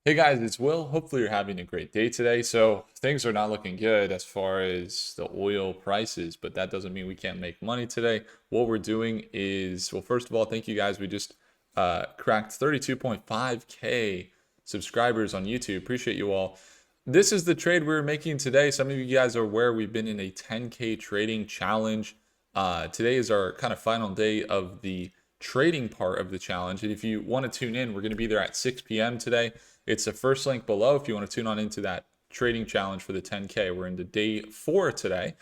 Hey guys, it's Will. Hopefully you're having a great day today. So things are not looking good as far as the oil prices, but that doesn't mean we can't make money today. What we're doing is, well, first of all, thank you guys. We just cracked 32.5K subscribers on YouTube. Appreciate you all. This is the trade we're making today. Some of you guys are aware we've been in a 10K trading challenge. Today is our kind of final day of the trading part of the challenge. And if you want to tune in, we're going to be there at 6 p.m. today. It's the first link below if you want to tune on into that trading challenge for the 10K. We're into day 4 today.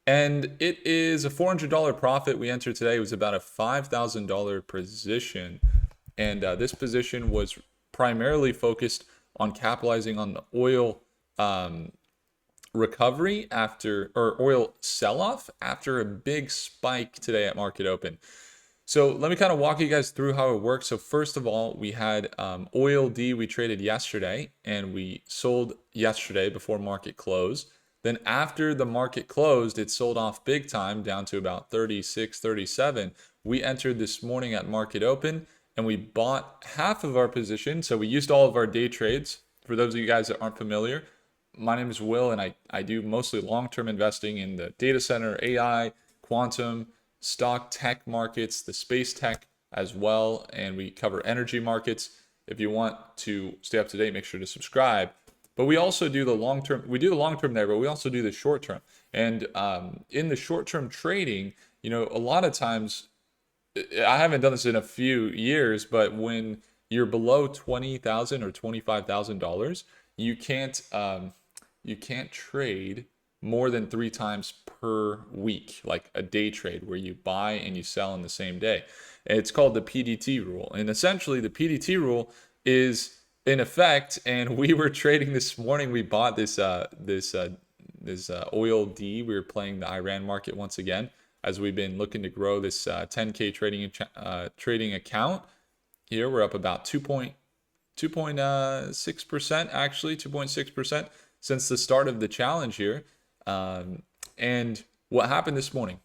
And it is a $400 profit we entered today. It was about a $5,000 position. And this position was primarily focused on capitalizing on the oil recovery after, or oil sell-off after a big spike today at market open. So let me kind of walk you guys through how it works. So first of all, we had oil D we traded yesterday and we sold yesterday before market close. Then after the market closed, it sold off big time down to about 36, 37. We entered this morning at market open and we bought half of our position. So we used all of our day trades. For those of you guys that aren't familiar, my name is Will and I do mostly long-term investing in the data center, AI, quantum, stock tech markets, the space tech as well, and we cover energy markets. If you want to stay up to date, make sure to subscribe. But we also do the long term. We do the long term there, but we also do the short term. And in the short term trading, a lot of times, I haven't done this in a few years, but when you're below $20,000 or $25,000, you can't trade more than 3 times per week, like a day trade where you buy and you sell in the same day. And it's called the PDT rule. And essentially, the PDT rule is in effect. And we were trading this morning. We bought this oil D. We were playing the Iran market once again as we've been looking to grow this 10K trading account. Here we're up about 2.6%, actually 2.6% since the start of the challenge here. And what happened this morning?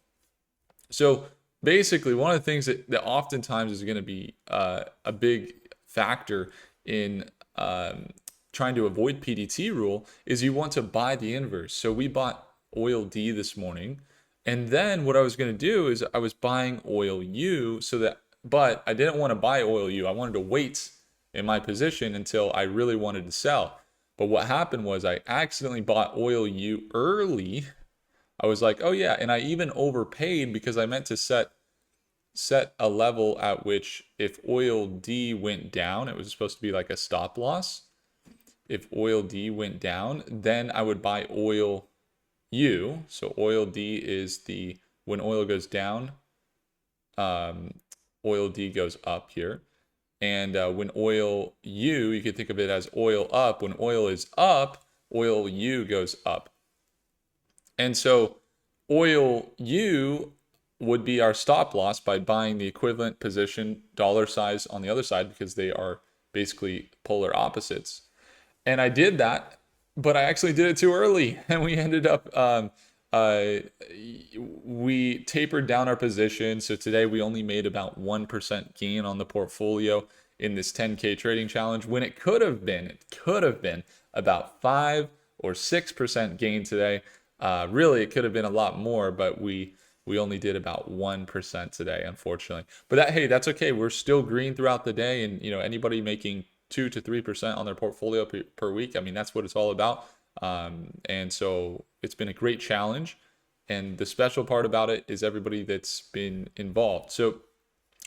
So basically, one of the things that oftentimes is going to be a big factor in trying to avoid PDT rule is you want to buy the inverse. So we bought oil D this morning. And then what I was going to do is I was buying oil U but I didn't want to buy oil U. I wanted to wait in my position until I really wanted to sell. But what happened was I accidentally bought oil U early. I was like, oh yeah, and I even overpaid because I meant to set a level at which if oil D went down, it was supposed to be like a stop loss. If oil D went down, then I would buy oil U. So oil D is when oil goes down, oil D goes up here. And when oil U, you could think of it as oil up. When oil is up, oil U goes up. And so oil U would be our stop loss by buying the equivalent position dollar size on the other side because they are basically polar opposites. And I did that, but I actually did it too early. And we ended up, we tapered down our position. So today we only made about 1% gain on the portfolio in this 10K trading challenge when it could have been about 5 or 6% gain today. Really, it could have been a lot more, but we only did about 1% today, unfortunately. But hey, that's okay. We're still green throughout the day, and anybody making 2 to 3% on their portfolio per week, I mean, that's what it's all about. And so it's been a great challenge. And the special part about it is everybody that's been involved. So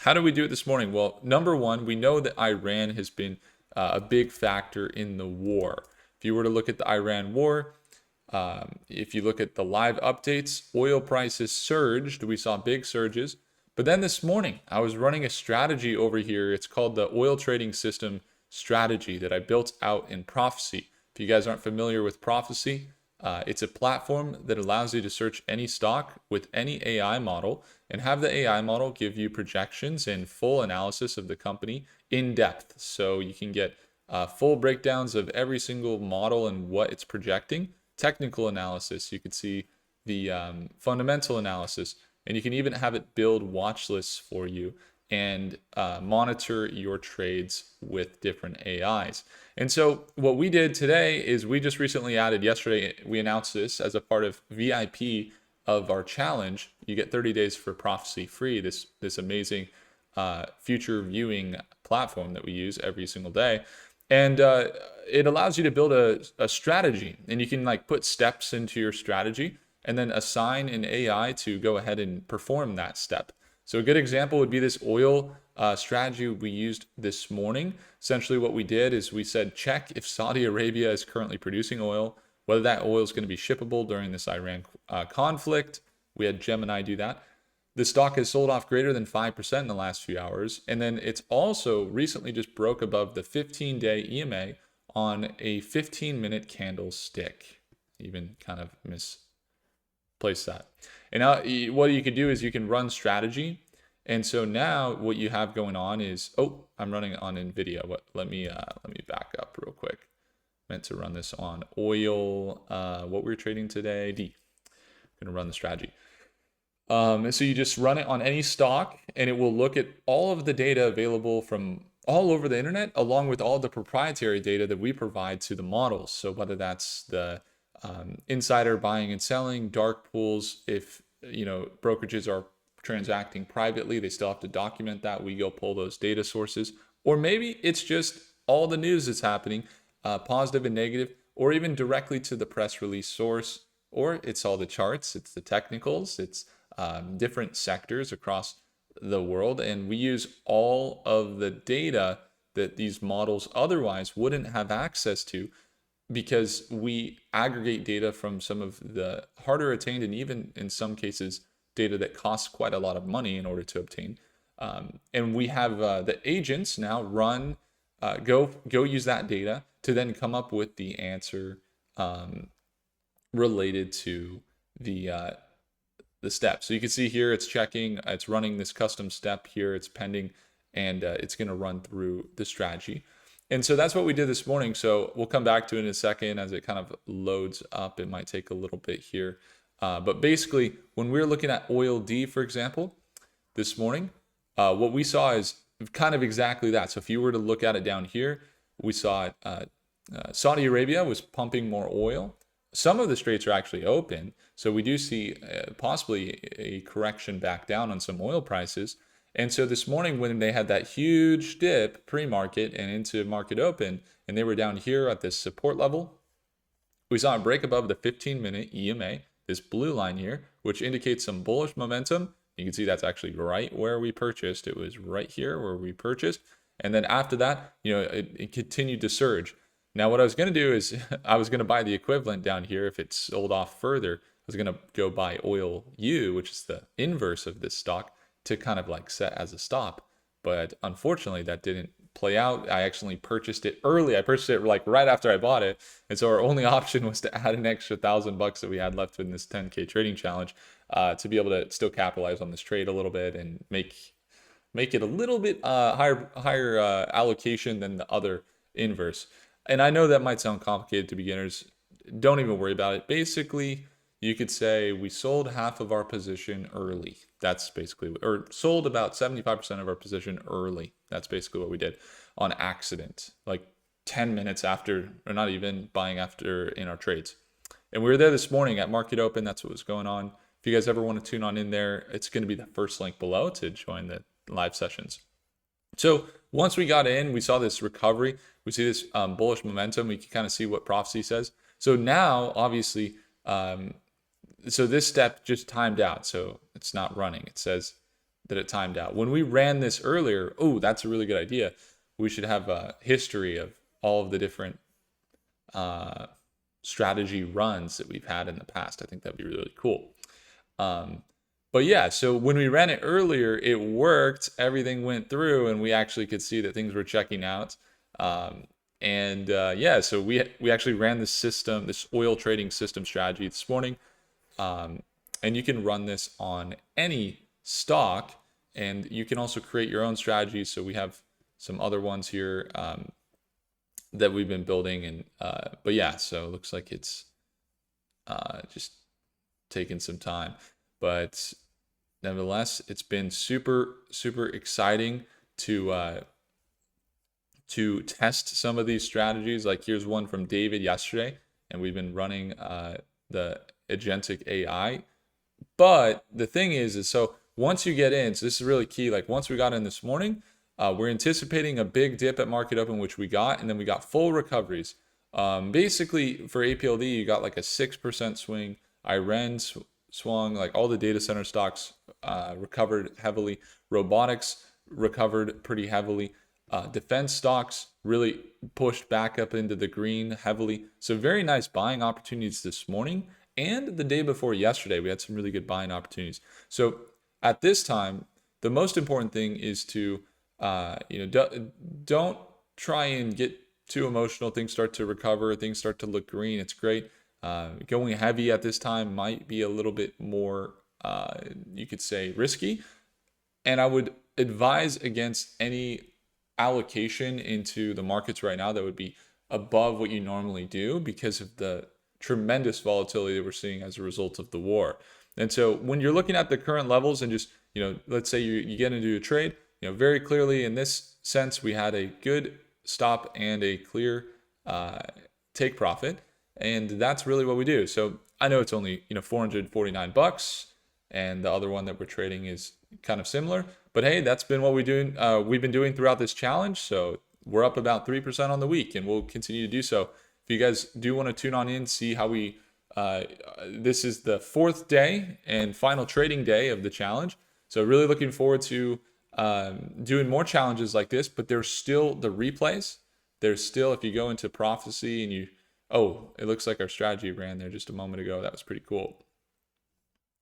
how do we do it this morning? Well, number one, we know that Iran has been a big factor in the war. If you were to look at the Iran war, if you look at the live updates, oil prices surged. We saw big surges. But then this morning, I was running a strategy over here. It's called the oil trading system strategy that I built out in Prophecy. If you guys aren't familiar with Prophecy, it's a platform that allows you to search any stock with any AI model and have the AI model give you projections and full analysis of the company in depth. So you can get full breakdowns of every single model and what it's projecting, technical analysis. You could see the fundamental analysis, and you can even have it build watch lists for you and monitor your trades with different AIs. And so what we did today is we just recently added, yesterday we announced this as a part of VIP of our challenge. You get 30 days for prophecy free, this amazing future viewing platform that we use every single day. And it allows you to build a strategy, and you can like put steps into your strategy and then assign an AI to go ahead and perform that step. So a good example would be this oil strategy we used this morning. Essentially what we did is we said, check if Saudi Arabia is currently producing oil, whether that oil is going to be shippable during this Iran conflict. We had Gemini do that. The stock has sold off greater than 5% in the last few hours. And then it's also recently just broke above the 15-day EMA on a 15-minute candlestick. Even kind of misplaced that. And now what you can do is you can run strategy. And so now what you have going on is, oh, I'm running on NVIDIA. Let me back up real quick. Meant to run this on oil. What we're trading today, D. I'm gonna run the strategy. And so you just run it on any stock, and it will look at all of the data available from all over the internet, along with all the proprietary data that we provide to the models. So whether that's the insider buying and selling, dark pools, if brokerages are transacting privately, they still have to document that. We go pull those data sources, or maybe it's just all the news that's happening, positive and negative, or even directly to the press release source, or it's all the charts, it's the technicals, it's different sectors across the world, and we use all of the data that these models otherwise wouldn't have access to, because we aggregate data from some of the harder attained, and even in some cases data that costs quite a lot of money in order to obtain. And we have the agents now run go use that data to then come up with the answer related to the steps. So you can see here it's checking, it's running this custom step here, it's pending, and it's going to run through the strategy. And so that's what we did this morning. So we'll come back to it in a second as it kind of loads up. It might take a little bit here. But basically, when we're looking at oil D, for example, this morning, what we saw is kind of exactly that. So if you were to look at it down here, we saw Saudi Arabia was pumping more oil. Some of the straits are actually open, so we do see possibly a correction back down on some oil prices. And so this morning, when they had that huge dip pre-market and into market open, and they were down here at this support level, we saw a break above the 15-minute EMA, this blue line here, which indicates some bullish momentum. You can see that's actually right where we purchased. It was right here where we purchased. And then after that, it continued to surge. Now, what I was going to do is I was going to buy the equivalent down here if it sold off further. I was going to go buy oil U, which is the inverse of this stock, to kind of like set as a stop. But unfortunately, that didn't play out. I actually purchased it early. I purchased it like right after I bought it. And so our only option was to add an extra $1,000 that we had left in this 10K trading challenge to be able to still capitalize on this trade a little bit and make it a little bit higher allocation than the other inverse. And I know that might sound complicated to beginners. Don't even worry about it. Basically, you could say we sold half of our position early. That's basically, or sold about 75% of our position early. That's basically what we did on accident, like 10 minutes after, or not even buying after in our trades. And we were there this morning at market open. That's what was going on. If you guys ever want to tune on in there, it's going to be the first link below to join the live sessions. So once we got in, we saw this recovery. We see this bullish momentum. We can kind of see what prophecy says. So now, obviously, so this step just timed out. So it's not running. It says that it timed out. When we ran this earlier, oh, that's a really good idea. We should have a history of all of the different strategy runs that we've had in the past. I think that'd be really cool. But yeah, so when we ran it earlier, it worked, everything went through, and we actually could see that things were checking out. Yeah, so we actually ran this system, this oil trading system strategy this morning. And you can run this on any stock, and you can also create your own strategies. So we have some other ones here that we've been building. And but yeah, so it looks like it's just taking some time. But nevertheless, it's been super, super exciting to test some of these strategies. Like here's one from David yesterday, and we've been running the agentic AI. But the thing is so once you get in, so this is really key. Like once we got in this morning, we're anticipating a big dip at market open, which we got, and then we got full recoveries. Basically, for APLD, you got like a 6% swing. Iran swung, like all the data center stocks recovered heavily. Robotics recovered pretty heavily. Defense stocks really pushed back up into the green heavily. So very nice buying opportunities this morning. And the day before yesterday, we had some really good buying opportunities. So at this time, the most important thing is to, don't try and get too emotional. Things start to recover. Things start to look green. It's great. Going heavy at this time might be a little bit more, you could say, risky. And I would advise against any allocation into the markets right now that would be above what you normally do because of the tremendous volatility that we're seeing as a result of the war. And so when you're looking at the current levels and just, let's say you get into a trade, very clearly in this sense, we had a good stop and a clear take profit. And that's really what we do. So I know it's only, $449, and the other one that we're trading is kind of similar. But hey, that's been what we've been doing throughout this challenge. So we're up about 3% on the week, and we'll continue to do so. If you guys do want to tune on in, see how we, this is the 4th day and final trading day of the challenge. So really looking forward to doing more challenges like this, but there's still the replays. There's still, if you go into prophecy and it looks like our strategy ran there just a moment ago. That was pretty cool.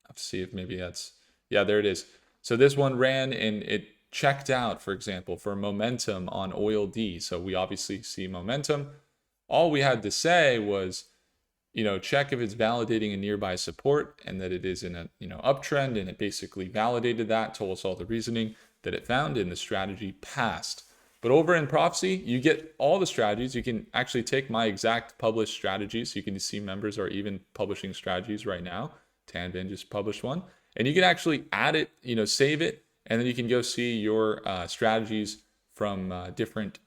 I have to see if maybe yeah, there it is. So this one ran and it checked out, for example, for momentum on oil D. So we obviously see momentum. All we had to say was, check if it's validating a nearby support and that it is in a, uptrend, and it basically validated that, told us all the reasoning that it found, and the strategy passed. But over in Prophecy, you get all the strategies. You can actually take my exact published strategies. You can see members are even publishing strategies right now. Tanvin just published one. And you can actually add it, save it, and then you can go see your strategies from different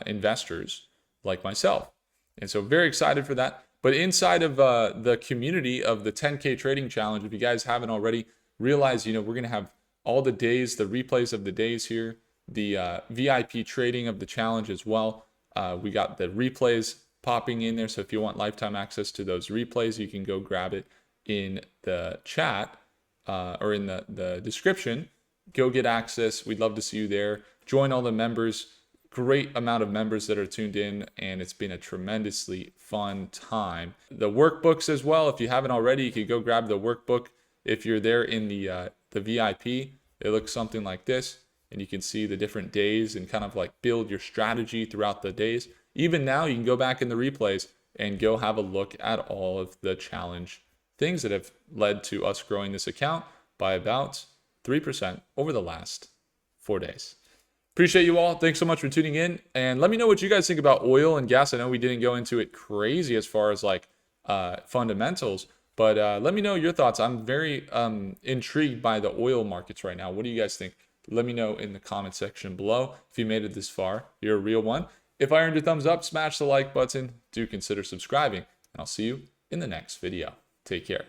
investors like myself. And so very excited for that. But inside of the community of the 10K trading challenge, if you guys haven't already, realize, we're going to have all the days, the replays of the days here, the VIP trading of the challenge as well. We got the replays popping in there. So if you want lifetime access to those replays, you can go grab it in the chat or in the description. Go get access. We'd love to see you there. Join all the members. Great amount of members that are tuned in, and it's been a tremendously fun time. The workbooks as well. If you haven't already, you could go grab the workbook. If you're there in the VIP, it looks something like this, and you can see the different days and kind of like build your strategy throughout the days. Even now, you can go back in the replays and go have a look at all of the challenge things that have led to us growing this account by about 3% over the last 4 days. Appreciate you all. Thanks so much for tuning in. And let me know what you guys think about oil and gas. I know we didn't go into it crazy as far as like fundamentals, but let me know your thoughts. I'm very intrigued by the oil markets right now. What do you guys think? Let me know in the comment section below. If you made it this far, you're a real one. If I earned your thumbs up, smash the like button. Do consider subscribing, and I'll see you in the next video. Take care.